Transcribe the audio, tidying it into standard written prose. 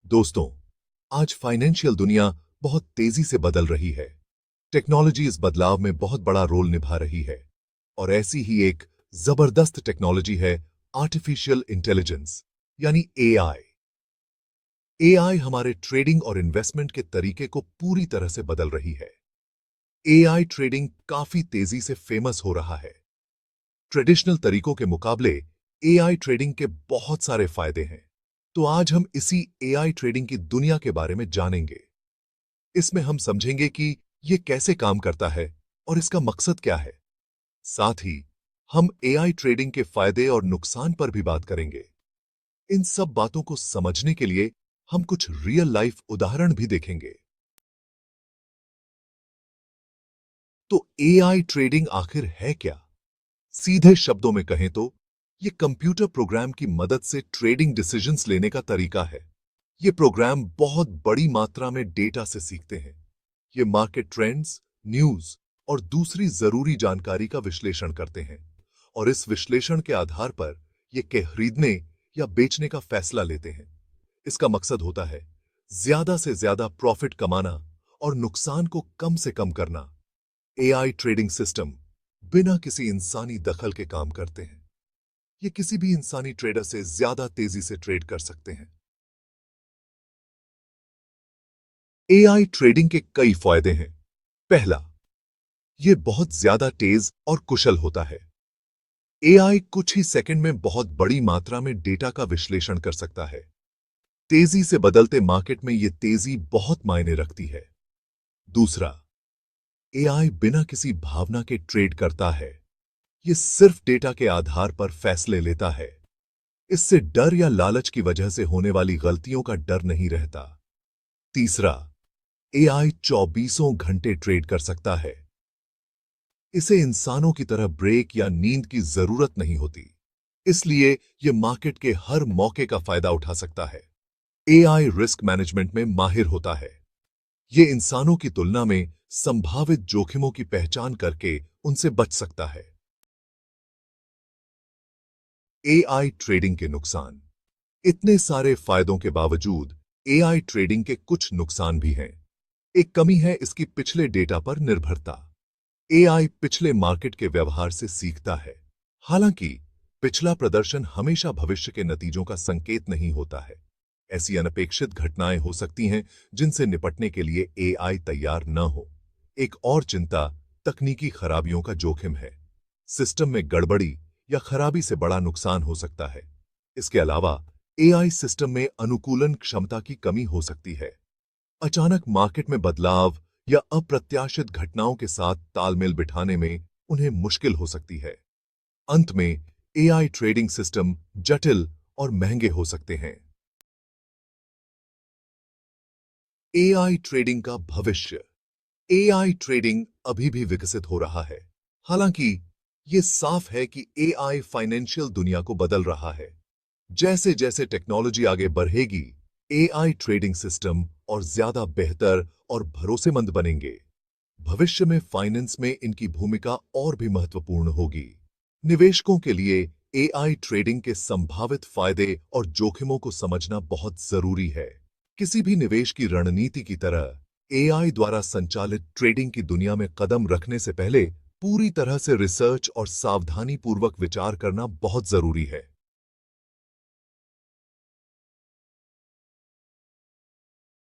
दोस्तों, आज फाइनेंशियल दुनिया बहुत तेजी से बदल रही है। टेक्नोलॉजी इस बदलाव में बहुत बड़ा रोल निभा रही है और ऐसी ही एक जबरदस्त टेक्नोलॉजी है आर्टिफिशियल इंटेलिजेंस यानी एआई। एआई हमारे ट्रेडिंग और इन्वेस्टमेंट के तरीके को पूरी तरह से बदल रही है। एआई ट्रेडिंग काफी तेजी से फेमस हो रहा है। ट्रेडिशनल तरीकों के मुकाबले एआई ट्रेडिंग के बहुत सारे फायदे हैं। तो आज हम इसी एआई ट्रेडिंग की दुनिया के बारे में जानेंगे। इसमें हम समझेंगे कि यह कैसे काम करता है और इसका मकसद क्या है। साथ ही हम एआई ट्रेडिंग के फायदे और नुकसान पर भी बात करेंगे। इन सब बातों को समझने के लिए हम कुछ रियल लाइफ उदाहरण भी देखेंगे। तो एआई ट्रेडिंग आखिर है क्या? सीधे शब्दों में कहें तो यह कंप्यूटर प्रोग्राम की मदद से ट्रेडिंग डिसीजंस लेने का तरीका है। ये प्रोग्राम बहुत बड़ी मात्रा में डेटा से सीखते हैं। ये मार्केट ट्रेंड्स, न्यूज और दूसरी जरूरी जानकारी का विश्लेषण करते हैं और इस विश्लेषण के आधार पर ये खरीदने या बेचने का फैसला लेते हैं। इसका मकसद होता है ज्यादा से ज्यादा प्रॉफिट कमाना और नुकसान को कम से कम करना। एआई ट्रेडिंग सिस्टम बिना किसी इंसानी दखल के काम करते हैं। ये किसी भी इंसानी ट्रेडर से ज्यादा तेजी से ट्रेड कर सकते हैं। एआई ट्रेडिंग के कई फायदे हैं। पहला, यह बहुत ज्यादा तेज और कुशल होता है। एआई कुछ ही सेकंड में बहुत बड़ी मात्रा में डेटा का विश्लेषण कर सकता है। तेजी से बदलते मार्केट में यह तेजी बहुत मायने रखती है। दूसरा, एआई बिना किसी भावना के ट्रेड करता है। यह सिर्फ डेटा के आधार पर फैसले लेता है। इससे डर या लालच की वजह से होने वाली गलतियों का डर नहीं रहता। तीसरा, एआई 24 घंटे ट्रेड कर सकता है। इसे इंसानों की तरह ब्रेक या नींद की जरूरत नहीं होती। इसलिए यह मार्केट के हर मौके का फायदा उठा सकता है। एआई रिस्क मैनेजमेंट में माहिर होता है। यह इंसानों की तुलना में संभावित जोखिमों की पहचान करके उनसे बच सकता है। एआई ट्रेडिंग के नुकसान। इतने सारे फायदों के बावजूद एआई ट्रेडिंग के कुछ नुकसान भी हैं। एक कमी है इसकी पिछले डेटा पर निर्भरता। एआई पिछले मार्केट के व्यवहार से सीखता है। हालांकि पिछला प्रदर्शन हमेशा भविष्य के नतीजों का संकेत नहीं होता है। ऐसी अनपेक्षित घटनाएं हो सकती हैं जिनसे निपटने के लिए एआई तैयार न हो। एक और चिंता तकनीकी खराबियों का जोखिम है। सिस्टम में गड़बड़ी या खराबी से बड़ा नुकसान हो सकता है। इसके अलावा एआई सिस्टम में अनुकूलन क्षमता की कमी हो सकती है। अचानक मार्केट में बदलाव या अप्रत्याशित घटनाओं के साथ तालमेल बिठाने में उन्हें मुश्किल हो सकती है। अंत में एआई ट्रेडिंग सिस्टम जटिल और महंगे हो सकते हैं। एआई ट्रेडिंग का भविष्य। एआई ट्रेडिंग अभी भी विकसित हो रहा है। हालांकि यह साफ है कि एआई फाइनेंशियल दुनिया को बदल रहा है। जैसे जैसे टेक्नोलॉजी आगे बढ़ेगी, एआई ट्रेडिंग सिस्टम और ज्यादा बेहतर और भरोसेमंद बनेंगे। भविष्य में फाइनेंस में इनकी भूमिका और भी महत्वपूर्ण होगी। निवेशकों के लिए एआई ट्रेडिंग के संभावित फायदे और जोखिमों को समझना बहुत जरूरी है। किसी भी निवेश की रणनीति की तरह एआई द्वारा संचालित ट्रेडिंग की दुनिया में कदम रखने से पहले पूरी तरह से रिसर्च और सावधानी पूर्वक विचार करना बहुत जरूरी है।